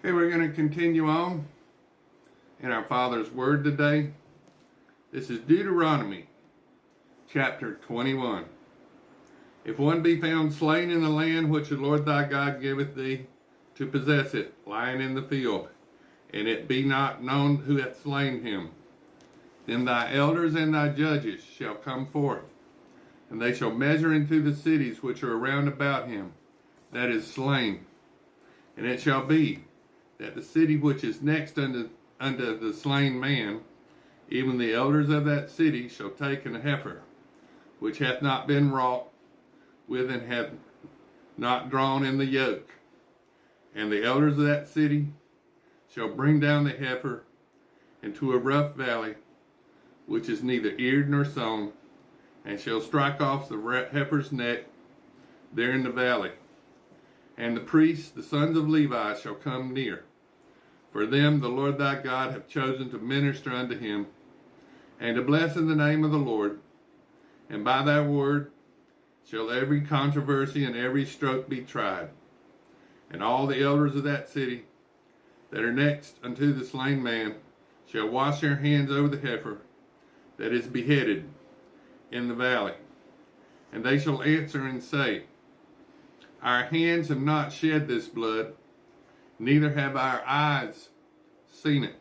Okay, we're going to continue on in our Father's Word today. This is Deuteronomy chapter 21. If one be found slain in the land which the Lord thy God giveth thee to possess it, lying in the field, and it be not known who hath slain him, then thy elders and thy judges shall come forth, and they shall measure into the cities which are round about him that is slain. And it shall be that the city which is next unto the slain man, even the elders of that city shall take an heifer, which hath not been wrought with and hath not drawn in the yoke. And the elders of that city shall bring down the heifer into a rough valley, which is neither eared nor sown, and shall strike off the heifer's neck there in the valley. And the priests, the sons of Levi, shall come near. For them the Lord thy God hath chosen to minister unto him, and to bless in the name of the Lord. And by thy word shall every controversy and every stroke be tried. And all the elders of that city that are next unto the slain man shall wash their hands over the heifer that is beheaded in the valley. And they shall answer and say, Our hands have not shed this blood, neither have our eyes seen it.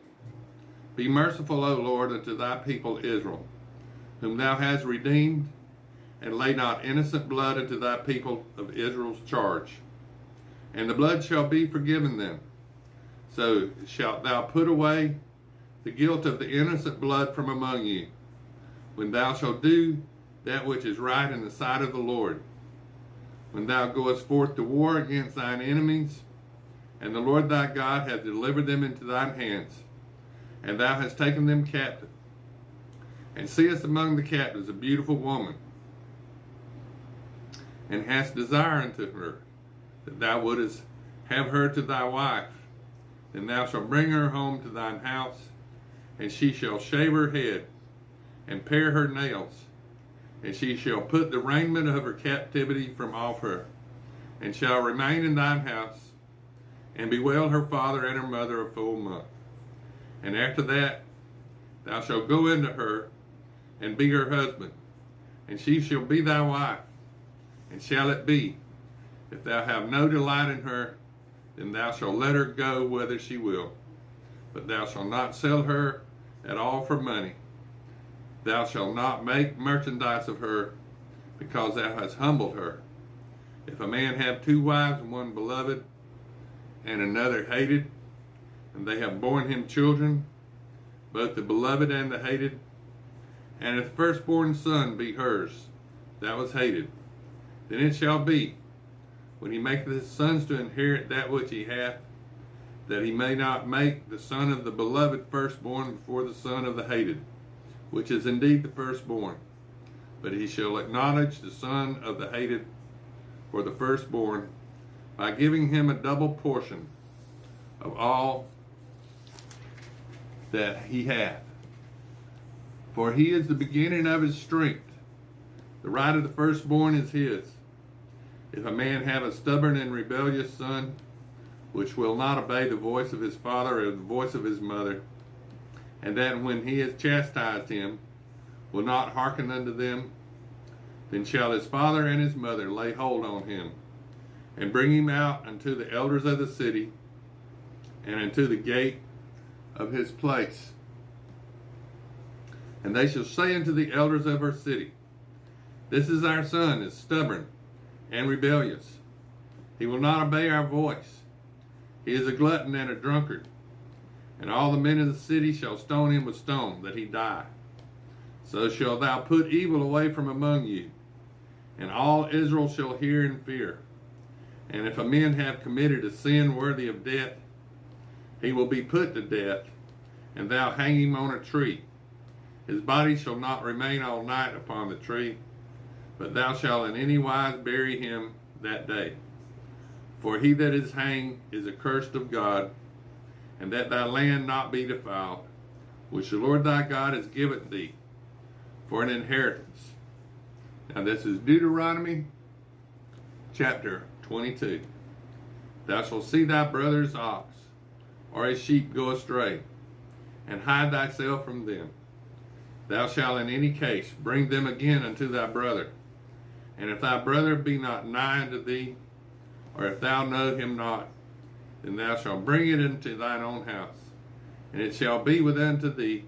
Be merciful, O Lord, unto thy people Israel, whom thou hast redeemed, and lay not innocent blood unto thy people of Israel's charge. And the blood shall be forgiven them. So shalt thou put away the guilt of the innocent blood from among you, when thou shalt do that which is right in the sight of the Lord. When thou goest forth to war against thine enemies, and the Lord thy God hath delivered them into thine hands, and thou hast taken them captive, and seest among the captives a beautiful woman, and hast desire unto her, that thou wouldest have her to thy wife, then thou shalt bring her home to thine house, and she shall shave her head, and pare her nails, and she shall put the raiment of her captivity from off her, and shall remain in thine house, and bewail her father and her mother a full month. And after that thou shalt go into her, and be her husband, and she shall be thy wife. And shall it be, if thou have no delight in her, then thou shalt let her go whither she will. But thou shalt not sell her at all for money. Thou shalt not make merchandise of her, because thou hast humbled her. If a man have two wives, one beloved and another hated, and they have borne him children, both the beloved and the hated, and if the firstborn son be hers, that was hated, then it shall be, when he maketh his sons to inherit that which he hath, that he may not make the son of the beloved firstborn before the son of the hated, which is indeed the firstborn. But he shall acknowledge the son of the hated for the firstborn, by giving him a double portion of all that he hath. For he is the beginning of his strength. The right of the firstborn is his. If a man have a stubborn and rebellious son, which will not obey the voice of his father or the voice of his mother, and that when he has chastised him, will not hearken unto them, then shall his father and his mother lay hold on him, and bring him out unto the elders of the city, and unto the gate of his place. And they shall say unto the elders of her city, This is our son, is stubborn and rebellious. He will not obey our voice. He is a glutton and a drunkard. And all the men of the city shall stone him with stone, that he die. So shalt thou put evil away from among you, and all Israel shall hear and fear. And if a man have committed a sin worthy of death, he will be put to death, and thou hang him on a tree. His body shall not remain all night upon the tree, but thou shalt in any wise bury him that day. For he that is hanged is accursed of God, and that thy land not be defiled, which the Lord thy God has given thee for an inheritance. Now this is Deuteronomy chapter 22. Thou shalt see thy brother's ox or a sheep go astray, and hide thyself from them. Thou shalt in any case bring them again unto thy brother. And if thy brother be not nigh unto thee, or if thou know him not, then thou shalt bring it into thine own house, and it shall be with unto thee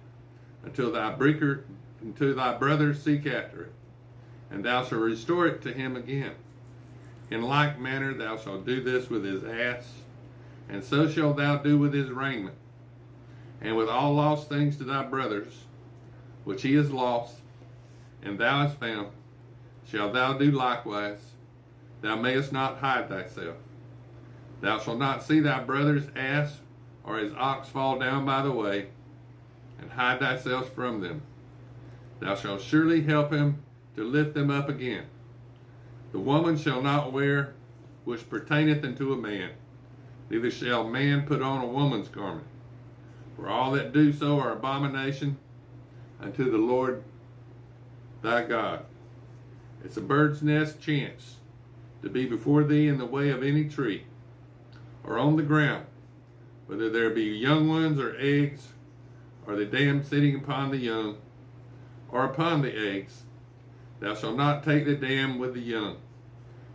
until thy brother seek after it, and thou shalt restore it to him again. In like manner thou shalt do this with his ass, and so shalt thou do with his raiment, and with all lost things to thy brothers, which he has lost, and thou hast found, shalt thou do likewise. Thou mayest not hide thyself. Thou shalt not see thy brother's ass or his ox fall down by the way, and hide thyself from them. Thou shalt surely help him to lift them up again. The woman shall not wear which pertaineth unto a man, neither shall man put on a woman's garment. For all that do so are abomination unto the Lord thy God. It's a bird's nest chance to be before thee in the way of any tree, or on the ground, whether there be young ones or eggs, or the dam sitting upon the young, or upon the eggs. Thou shalt not take the dam with the young,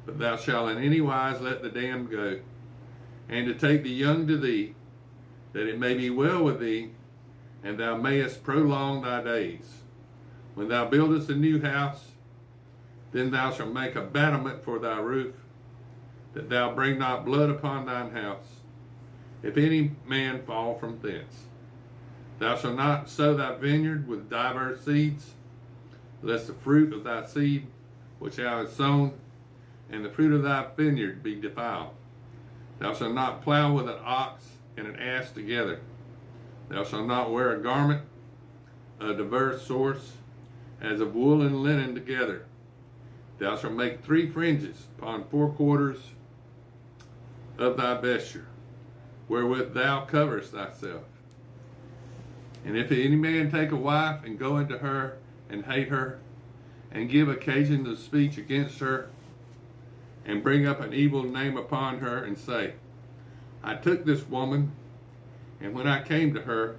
but thou shalt in any wise let the dam go, and to take the young to thee, that it may be well with thee, and thou mayest prolong thy days. When thou buildest a new house, then thou shalt make a battlement for thy roof, that thou bring not blood upon thine house, if any man fall from thence. Thou shalt not sow thy vineyard with divers seeds, lest the fruit of thy seed which thou hast sown, and the fruit of thy vineyard be defiled. Thou shalt not plow with an ox and an ass together. Thou shalt not wear a garment of diverse source, as of wool and linen together. Thou shalt make 3 fringes upon 4 quarters of thy vesture, wherewith thou coverest thyself. And if any man take a wife and go into her and hate her, and give occasion to speech against her, and bring up an evil name upon her, and say, I took this woman, and when I came to her,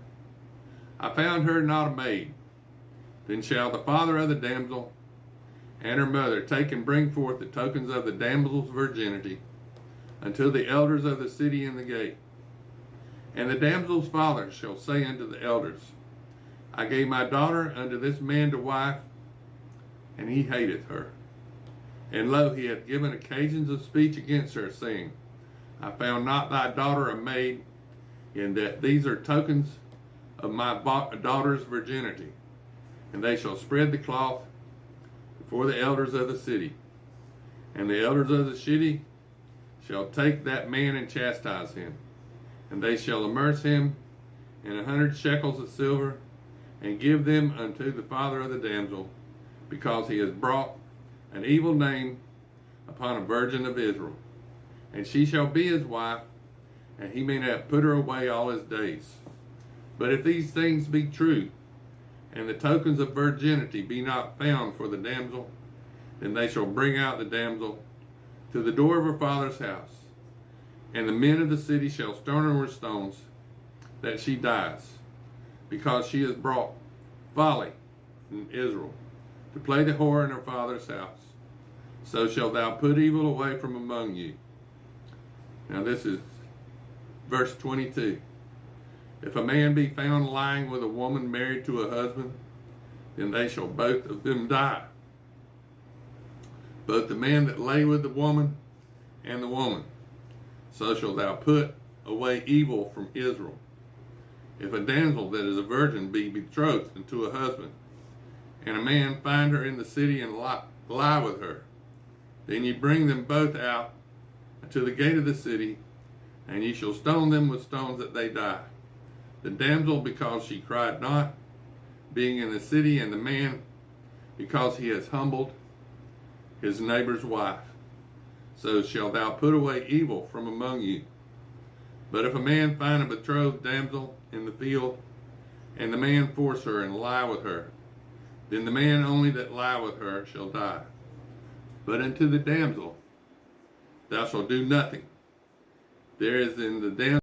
I found her not a maid, then shall the father of the damsel and her mother take and bring forth the tokens of the damsel's virginity unto the elders of the city in the gate. And the damsel's father shall say unto the elders, I gave my daughter unto this man to wife, and he hateth her. And lo, he hath given occasions of speech against her, saying, I found not thy daughter a maid, in that these are tokens of my daughter's virginity. And they shall spread the cloth before the elders of the city. And the elders of the city shall take that man and chastise him. And they shall immerse him in 100 shekels of silver, and give them unto the father of the damsel, because he has brought an evil name upon a virgin of Israel. And she shall be his wife, and he may not put her away all his days. But if these things be true, and the tokens of virginity be not found for the damsel, then they shall bring out the damsel to the door of her father's house, and the men of the city shall stone her with stones, that she dies, because she has brought folly in Israel, to play the whore in her father's house. So shalt thou put evil away from among you. Now this is verse 22. If a man be found lying with a woman married to a husband, then they shall both of them die, both the man that lay with the woman and the woman. So shalt thou put away evil from Israel. If a damsel that is a virgin be betrothed unto a husband, and a man find her in the city and lie with her, then ye bring them both out to the gate of the city, and ye shall stone them with stones that they die. The damsel, because she cried not, being in the city, and the man, because he has humbled his neighbor's wife. So shalt thou put away evil from among you. But if a man find a betrothed damsel in the field, and the man force her and lie with her, then the man only that lie with her shall die. But unto the damsel thou shalt do nothing. There is in the damsel